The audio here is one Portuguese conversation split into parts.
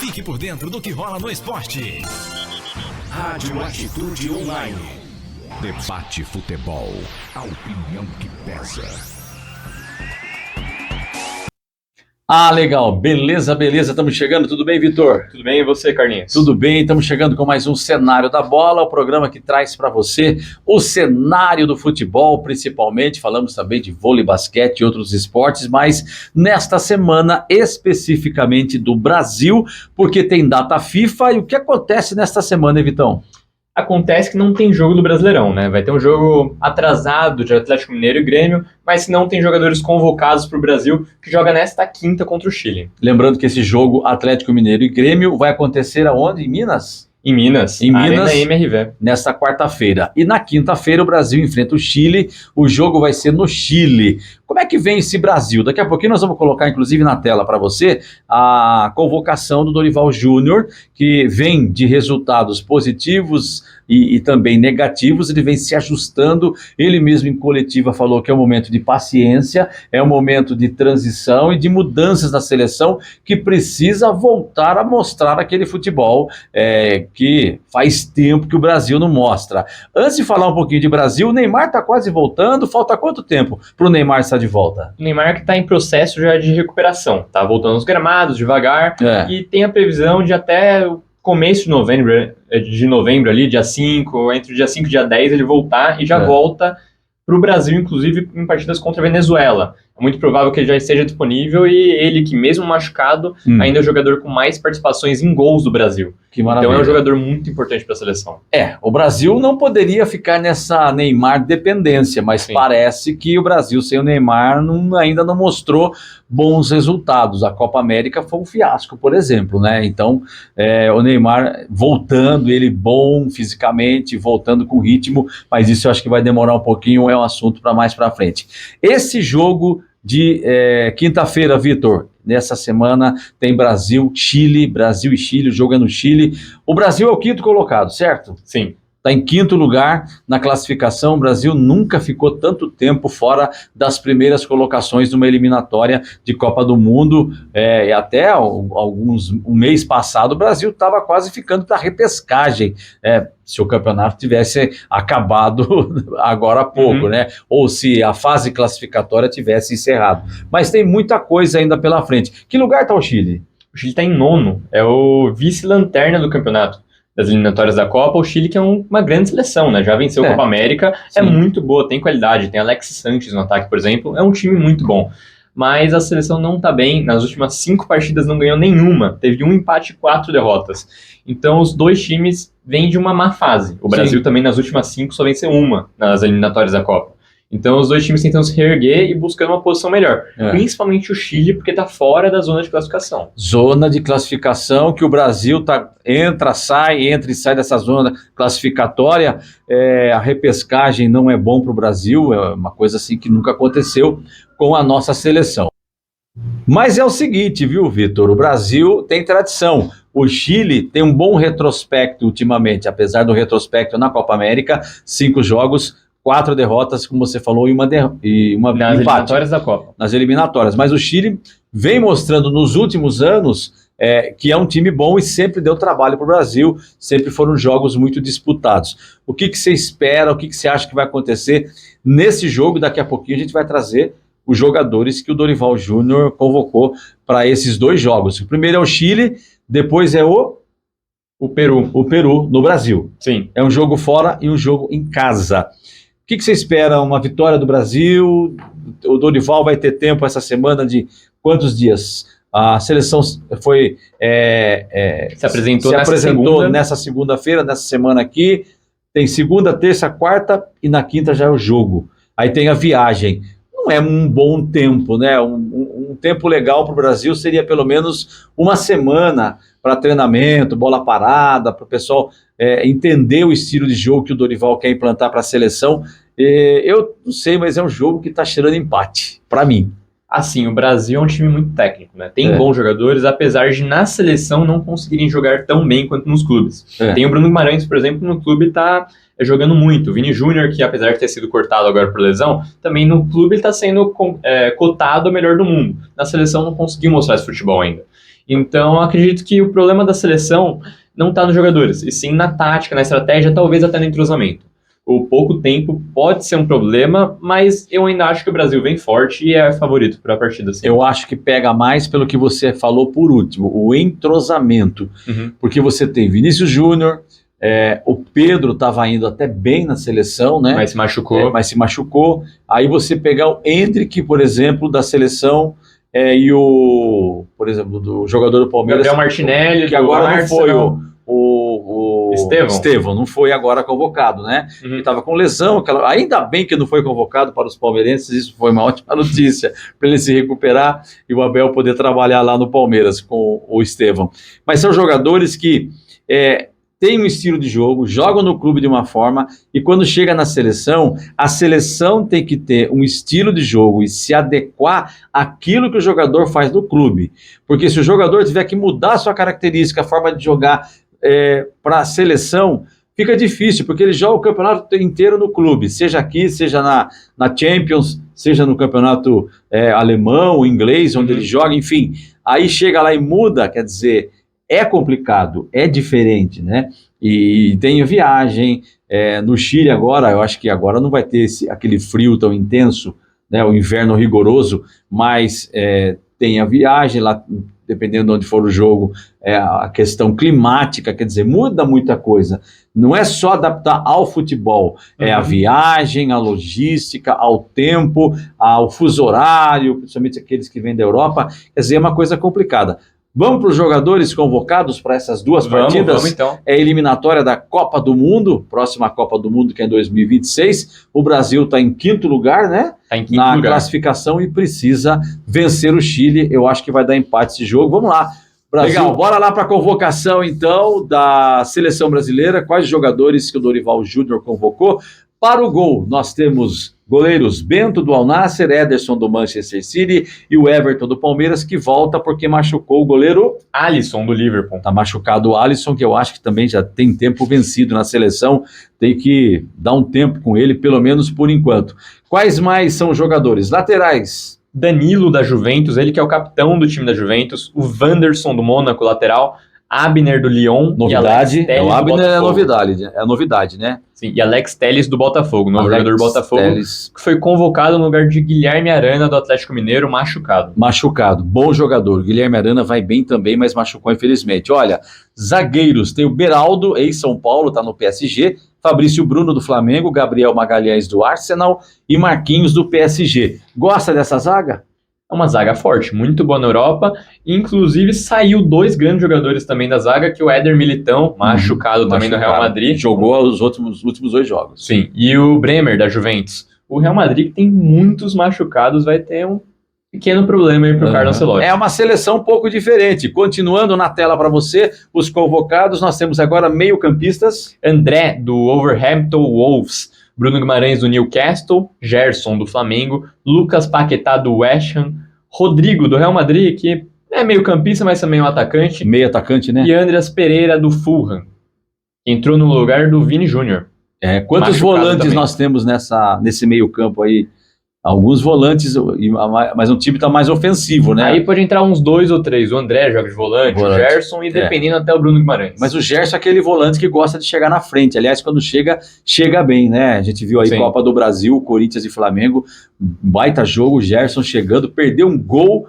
Fique por dentro do que rola no esporte. Rádio Atitude Online. Debate Futebol. A opinião que pesa. Legal. Beleza. Estamos chegando. Tudo bem, Vitor? Tudo bem, e você, Carlinhos? Tudo bem. Estamos chegando com mais um Cenário da Bola, o programa que traz para você o cenário do futebol, principalmente. Falamos também de vôlei, basquete e outros esportes, mas nesta semana, especificamente do Brasil, porque tem data FIFA. E o que acontece nesta semana, hein, Vitão? Acontece que não tem jogo do Brasileirão, né? Vai ter um jogo atrasado de Atlético Mineiro e Grêmio, mas não tem jogadores convocados para o Brasil, que joga nesta quinta contra o Chile. Lembrando que esse jogo Atlético Mineiro e Grêmio vai acontecer aonde? Em Minas? Em Minas, Arena MRV. Nesta quarta-feira. E na quinta-feira o Brasil enfrenta o Chile. O jogo vai ser no Chile. Como é que vem esse Brasil? Daqui a pouquinho nós vamos colocar, inclusive, na tela para você, a convocação do Dorival Júnior, que vem de resultados positivos e também negativos. Ele vem se ajustando. Ele mesmo em coletiva falou que é um momento de paciência, é um momento de transição e de mudanças na seleção, que precisa voltar a mostrar aquele futebol que faz tempo que o Brasil não mostra. Antes de falar um pouquinho de Brasil, o Neymar está quase voltando. Falta quanto tempo para o Neymar estar de volta? O Neymar que está em processo já de recuperação. Tá voltando aos gramados devagar e tem a previsão de até o começo de novembro ali, dia 5, entre o dia 5 e dia 10, ele voltar e já volta para o Brasil, inclusive em partidas contra a Venezuela. É muito provável que ele já esteja disponível e ele, que mesmo machucado, ainda é o jogador com mais participações em gols do Brasil. Que maravilha. Então é um jogador muito importante para a seleção. O Brasil não poderia ficar nessa Neymar dependência, mas parece que o Brasil sem o Neymar ainda não mostrou bons resultados. A Copa América foi um fiasco, por exemplo, né? Então, o Neymar voltando, ele bom fisicamente, voltando com ritmo, mas isso eu acho que vai demorar um pouquinho, é um assunto para mais para frente. Esse jogo de quinta-feira, Vitor, nessa semana tem Brasil e Chile, o jogo é no Chile. O Brasil é o quinto colocado, certo? Sim. Está em quinto lugar na classificação. O Brasil nunca ficou tanto tempo fora das primeiras colocações numa eliminatória de Copa do Mundo. Até um mês passado o Brasil estava quase ficando da repescagem. Se o campeonato tivesse acabado agora há pouco, né? Ou se a fase classificatória tivesse encerrado. Mas tem muita coisa ainda pela frente. Que lugar está o Chile? O Chile está em nono, é o vice-lanterna do campeonato das eliminatórias da Copa. O Chile, que é uma grande seleção, né? Já venceu a Copa América, é muito boa, tem qualidade, tem Alexis Sanches no ataque, por exemplo, é um time muito bom. Mas a seleção não tá bem, nas últimas 5 partidas não ganhou nenhuma, teve um empate e 4 derrotas. Então os dois times vêm de uma má fase. O Brasil também nas últimas 5 só venceu uma nas eliminatórias da Copa. Então os dois times tentam se reerguer e buscando uma posição melhor. Principalmente o Chile, porque está fora da zona de classificação. Zona de classificação que o Brasil entra e sai dessa zona classificatória. A repescagem não é bom para o Brasil, é uma coisa assim que nunca aconteceu com a nossa seleção. Mas é o seguinte, viu, Vitor? O Brasil tem tradição. O Chile tem um bom retrospecto ultimamente, apesar do retrospecto na Copa América, 5 jogos, 4 derrotas, como você falou, e uma nas eliminatórias da Copa. Nas eliminatórias. Mas o Chile vem mostrando nos últimos anos que é um time bom e sempre deu trabalho para o Brasil, sempre foram jogos muito disputados. O que você espera, o que você acha que vai acontecer nesse jogo? Daqui a pouquinho a gente vai trazer os jogadores que o Dorival Júnior convocou para esses 2 jogos. O primeiro é o Chile, depois é o Peru. O Peru, no Brasil. Sim. É um jogo fora e um jogo em casa. O que você espera? Uma vitória do Brasil? O Dorival vai ter tempo essa semana de quantos dias? A seleção foi se apresentou nessa segunda-feira, nessa semana aqui. Tem segunda, terça, quarta e na quinta já é o jogo. Aí tem a viagem. Não é um bom tempo, né? Um tempo legal para o Brasil seria pelo menos uma semana para treinamento, bola parada, para o pessoal entender o estilo de jogo que o Dorival quer implantar para a seleção. Eu não sei, mas é um jogo que está cheirando empate, para mim. Assim, o Brasil é um time muito técnico, né? Tem bons jogadores, apesar de na seleção não conseguirem jogar tão bem quanto nos clubes. Tem o Bruno Guimarães, por exemplo, no clube está jogando muito. O Vini Júnior, que apesar de ter sido cortado agora por lesão, também no clube ele está sendo cotado o melhor do mundo. Na seleção não conseguiu mostrar esse futebol ainda. Então, eu acredito que o problema da seleção não está nos jogadores, e sim na tática, na estratégia, talvez até no entrosamento. O pouco tempo pode ser um problema, mas eu ainda acho que o Brasil vem forte e é favorito para a partida. Sim. Eu acho que pega mais pelo que você falou por último, o entrosamento. Porque você tem Vinícius Júnior, o Pedro estava indo até bem na seleção, né? Mas se machucou. Aí você pegar o Endrick, por exemplo, da seleção, e por exemplo, do jogador do Palmeiras. Gabriel Martinelli, que agora não foi o Estevão não foi agora convocado, né? Ele estava com lesão, ainda bem que não foi convocado para os palmeirenses, isso foi uma ótima notícia para ele se recuperar e o Abel poder trabalhar lá no Palmeiras com o Estevão. Mas são jogadores que têm um estilo de jogo, jogam no clube de uma forma e quando chega na seleção, a seleção tem que ter um estilo de jogo e se adequar àquilo que o jogador faz no clube. Porque se o jogador tiver que mudar a sua característica, a forma de jogar para a seleção, fica difícil, porque ele joga o campeonato inteiro no clube, seja aqui, seja na Champions, seja no campeonato alemão, inglês, onde ele joga, enfim. Aí chega lá e muda, quer dizer, é complicado, é diferente, né? E tem a viagem, no Chile agora, eu acho que agora não vai ter aquele frio tão intenso, né? O inverno rigoroso, mas tem a viagem lá, dependendo de onde for o jogo, a questão climática, quer dizer, muda muita coisa. Não é só adaptar ao futebol, a viagem, a logística, ao tempo, ao fuso horário, principalmente aqueles que vêm da Europa, quer dizer, é uma coisa complicada. Vamos para os jogadores convocados para essas duas partidas? Vamos então. É a eliminatória da Copa do Mundo, próxima Copa do Mundo que é em 2026. O Brasil está em quinto lugar, né? Tá em quinto lugar. Classificação e precisa vencer o Chile. Eu acho que vai dar empate esse jogo. Vamos lá. Brasil, legal, bora lá para a convocação então da seleção brasileira. Quais jogadores que o Dorival Júnior convocou? Para o gol, nós temos goleiros Bento do Al Nassr, Ederson do Manchester City e o Everton do Palmeiras, que volta porque machucou o goleiro Alisson do Liverpool. Tá machucado o Alisson, que eu acho que também já tem tempo vencido na seleção, tem que dar um tempo com ele, pelo menos por enquanto. Quais mais são os jogadores? Laterais. Danilo da Juventus, ele que é o capitão do time da Juventus, o Wanderson do Mônaco, lateral, Abner do Lyon. Novidade, e Alex o Abner é novidade, né? Sim, e Alex Telles do Botafogo, novo jogador do Botafogo, que foi convocado no lugar de Guilherme Arana do Atlético Mineiro, machucado. Bom jogador, Guilherme Arana vai bem também, mas machucou infelizmente. Olha, zagueiros, tem o Beraldo, ex-São Paulo, tá no PSG, Fabrício Bruno do Flamengo, Gabriel Magalhães do Arsenal e Marquinhos do PSG. Gosta dessa zaga? É uma zaga forte, muito boa na Europa, inclusive saiu 2 grandes jogadores também da zaga, que o Éder Militão, machucado também do Real Madrid. Jogou os últimos 2 jogos. Sim, e o Bremer da Juventus. O Real Madrid, que tem muitos machucados, vai ter um pequeno problema aí para o Carlo Ancelotti. É uma seleção um pouco diferente. Continuando na tela para você, os convocados, nós temos agora meio-campistas. André, do Wolverhampton Wolves. Bruno Guimarães do Newcastle, Gerson do Flamengo, Lucas Paquetá do West Ham, Rodrigo do Real Madrid, que é meio campista, mas também é um atacante. Meio atacante, né? E Andreas Pereira do Fulham, que entrou no lugar do Vini Júnior. Quantos volantes também nós temos nesse meio campo aí? Alguns volantes, mas o time está mais ofensivo, né? Aí pode entrar uns 2 ou 3. O André joga de volante, o Gerson e dependendo até o Bruno Guimarães. Mas o Gerson é aquele volante que gosta de chegar na frente. Aliás, quando chega bem, né? A gente viu aí Copa do Brasil, Corinthians e Flamengo, baita jogo, o Gerson chegando, perdeu um gol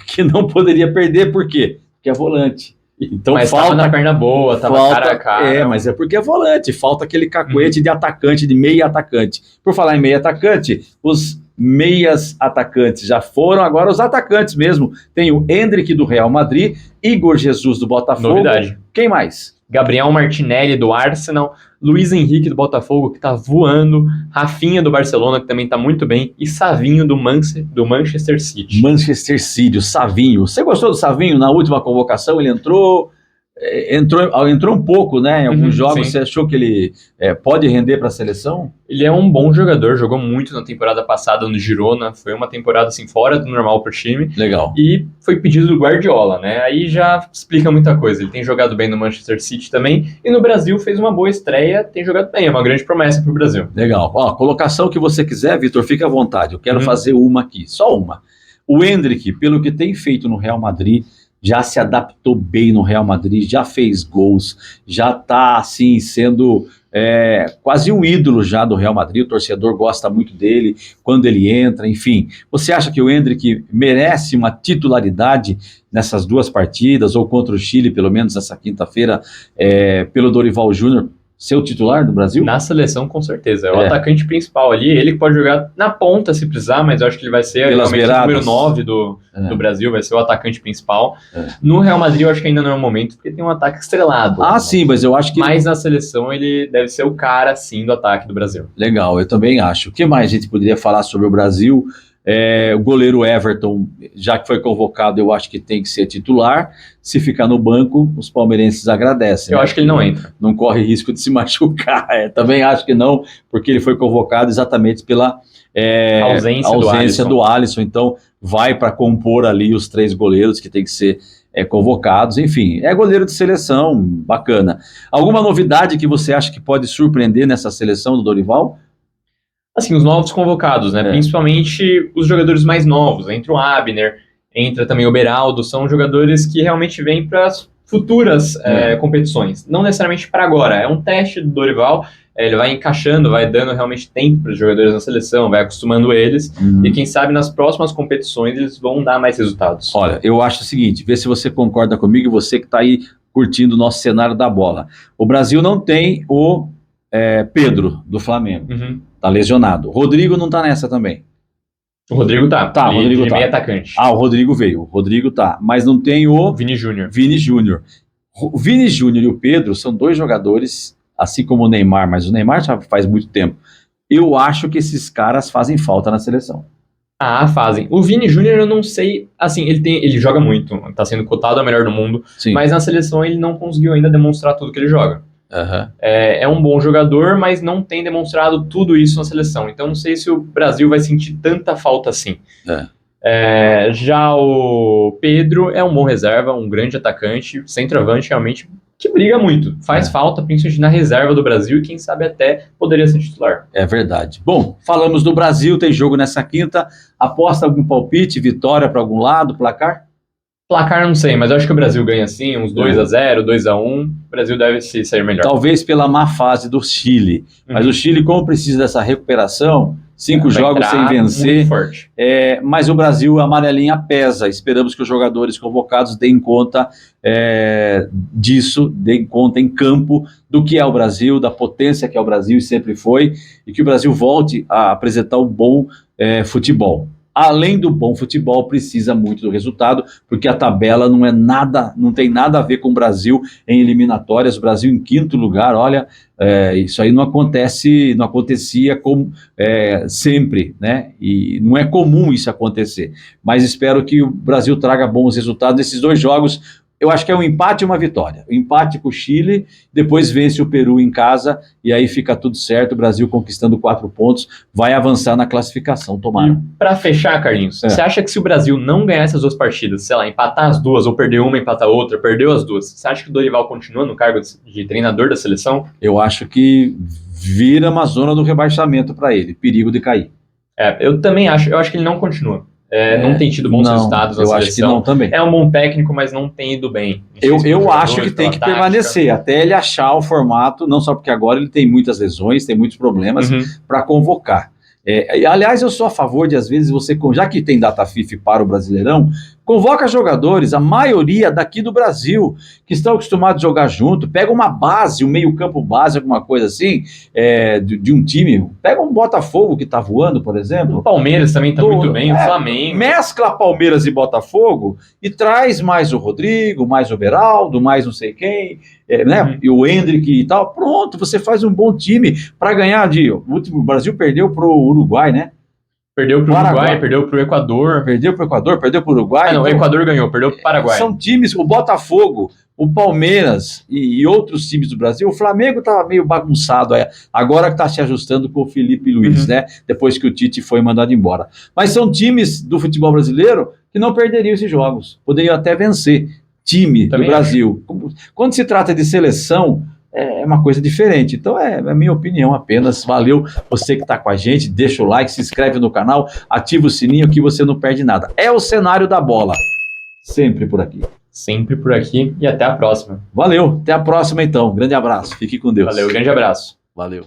que não poderia perder, por quê? Porque é volante. Então, mas falta na perna boa, tava cara a cara. Mas é porque é volante, falta aquele cacuete de atacante, de meia atacante. Por falar em meia atacante, os meias atacantes já foram, agora os atacantes mesmo. Tem o Endrick do Real Madrid, Igor Jesus do Botafogo. Novidade. Quem mais? Gabriel Martinelli do Arsenal, Luiz Henrique do Botafogo, que tá voando, Rafinha do Barcelona, que também tá muito bem, e Savinho do Manchester City. Manchester City, o Savinho. Você gostou do Savinho na última convocação? Ele entrou um pouco, né? Em alguns jogos. Sim. Você achou que ele pode render para a seleção? Ele é um bom jogador, jogou muito na temporada passada no Girona, foi uma temporada assim fora do normal pro time. Legal. E foi pedido do Guardiola, né? Aí já explica muita coisa. Ele tem jogado bem no Manchester City também, e no Brasil fez uma boa estreia, tem jogado bem, é uma grande promessa pro Brasil. Legal. Ó, colocação que você quiser, Vitor, fica à vontade. Eu quero fazer uma aqui, só uma. O Endrick, pelo que tem feito no Real Madrid, já se adaptou bem no Real Madrid, já fez gols, já está assim sendo quase um ídolo já do Real Madrid, o torcedor gosta muito dele quando ele entra, enfim. Você acha que o Endrick merece uma titularidade nessas duas partidas, ou contra o Chile, pelo menos nessa quinta-feira, pelo Dorival Júnior, ser o titular do Brasil? Na seleção, com certeza. É o atacante principal ali. Ele que pode jogar na ponta se precisar, mas eu acho que ele vai ser realmente o número 9 do Brasil, vai ser o atacante principal. No Real Madrid, eu acho que ainda não é o momento, porque tem um ataque estrelado. Sim, mas eu acho que... Mas na seleção, ele deve ser o cara, sim, do ataque do Brasil. Legal, eu também acho. O que mais a gente poderia falar sobre o Brasil? O goleiro Everton, já que foi convocado, eu acho que tem que ser titular. Se ficar no banco, os palmeirenses agradecem. Eu acho que ele não entra. Não corre risco de se machucar. Também acho que não, porque ele foi convocado exatamente pela ausência do Alisson. Então, vai para compor ali os 3 goleiros que tem que ser convocados. Enfim, é goleiro de seleção, bacana. Alguma novidade que você acha que pode surpreender nessa seleção do Dorival? Assim, os novos convocados, né? Principalmente os jogadores mais novos. Entra o Abner, entra também o Beraldo, são jogadores que realmente vêm para as futuras competições. Não necessariamente para agora, é um teste do Dorival, ele vai encaixando, vai dando realmente tempo para os jogadores na seleção, vai acostumando eles, e quem sabe nas próximas competições eles vão dar mais resultados. Olha, eu acho o seguinte, vê se você concorda comigo, você que está aí curtindo o nosso cenário da bola. O Brasil não tem o Pedro, do Flamengo. Tá lesionado. O Rodrigo não tá nessa também. O Rodrigo tá. O Rodrigo tá. Meio atacante. O Rodrigo veio. O Rodrigo tá. Mas não tem o... Vini Júnior. O Vini Júnior e o Pedro são 2 jogadores, assim como o Neymar, mas o Neymar já faz muito tempo. Eu acho que esses caras fazem falta na seleção. Fazem. O Vini Júnior eu não sei, assim, ele joga muito, tá sendo cotado a melhor do mundo, mas na seleção ele não conseguiu ainda demonstrar tudo que ele joga. É um bom jogador, mas não tem demonstrado tudo isso na seleção. Então não sei se o Brasil vai sentir tanta falta assim. Já o Pedro é um bom reserva, um grande atacante, centroavante realmente que briga muito. Faz falta, principalmente na reserva do Brasil, e quem sabe até poderia ser titular. É verdade. Bom, falamos do Brasil, tem jogo nessa quinta. Aposta algum palpite, vitória para algum lado, placar? Placar não sei, mas eu acho que o Brasil ganha sim, uns 2-0, 2-1. O Brasil deve se sair melhor. Talvez pela má fase do Chile. Mas o Chile, como precisa dessa recuperação, 5 jogos sem vencer. Mas o Brasil, a amarelinha pesa. Esperamos que os jogadores convocados deem conta disso, deem conta em campo do que é o Brasil, da potência que é o Brasil e sempre foi, e que o Brasil volte a apresentar um bom futebol. Além do bom futebol, precisa muito do resultado, porque a tabela não tem nada a ver com o Brasil em eliminatórias. O Brasil em 5º lugar, olha, isso aí não acontecia sempre, né? E não é comum isso acontecer. Mas espero que o Brasil traga bons resultados nesses 2 jogos. Eu acho que é um empate e uma vitória. Um empate com o Chile, depois vence o Peru em casa, e aí fica tudo certo, o Brasil conquistando 4 pontos, vai avançar na classificação, tomara. Para fechar, Carlinhos, você acha que se o Brasil não ganhar essas 2 partidas, sei lá, empatar as 2, ou perder uma, empatar outra, perdeu as 2, você acha que o Dorival continua no cargo de treinador da seleção? Eu acho que vira uma zona do rebaixamento para ele, perigo de cair. Eu também acho, eu acho que ele não continua. Não tem tido bons resultados na seleção. Eu acho que não também. É um bom técnico, mas não tem ido bem. Eu acho que tem que permanecer, até ele achar o formato, não só porque agora ele tem muitas lesões, tem muitos problemas para convocar. Aliás, eu sou a favor de, às vezes, já que tem data FIFA para o Brasileirão, convoca jogadores, a maioria daqui do Brasil, que estão acostumados a jogar junto, pega uma base, um meio-campo base, alguma coisa assim, de um time, pega um Botafogo que está voando, por exemplo. O Palmeiras também está muito bem, o Flamengo. Mescla Palmeiras e Botafogo e traz mais o Rodrigo, mais o Beraldo, mais não sei quem, né? E o Endrick e tal. Pronto, você faz um bom time para ganhar o Brasil perdeu para o Uruguai, né? Perdeu para o Uruguai, perdeu para o Equador. Perdeu para o Equador, perdeu para o Uruguai. Não, o Equador ganhou, perdeu para o Paraguai. São times, o Botafogo, o Palmeiras e outros times do Brasil. O Flamengo estava meio bagunçado, agora que está se ajustando com o Felipe Luiz, né? Depois que o Tite foi mandado embora. Mas são times do futebol brasileiro que não perderiam esses jogos, poderiam até vencer. Time também do Brasil. Quando se trata de seleção, é uma coisa diferente. Então é a minha opinião apenas. Valeu você que está com a gente, deixa o like, se inscreve no canal, ativa o sininho que você não perde nada. É o cenário da bola, sempre por aqui. Sempre por aqui e até a próxima. Valeu, até a próxima então. Grande abraço, fique com Deus. Valeu, grande abraço. Valeu.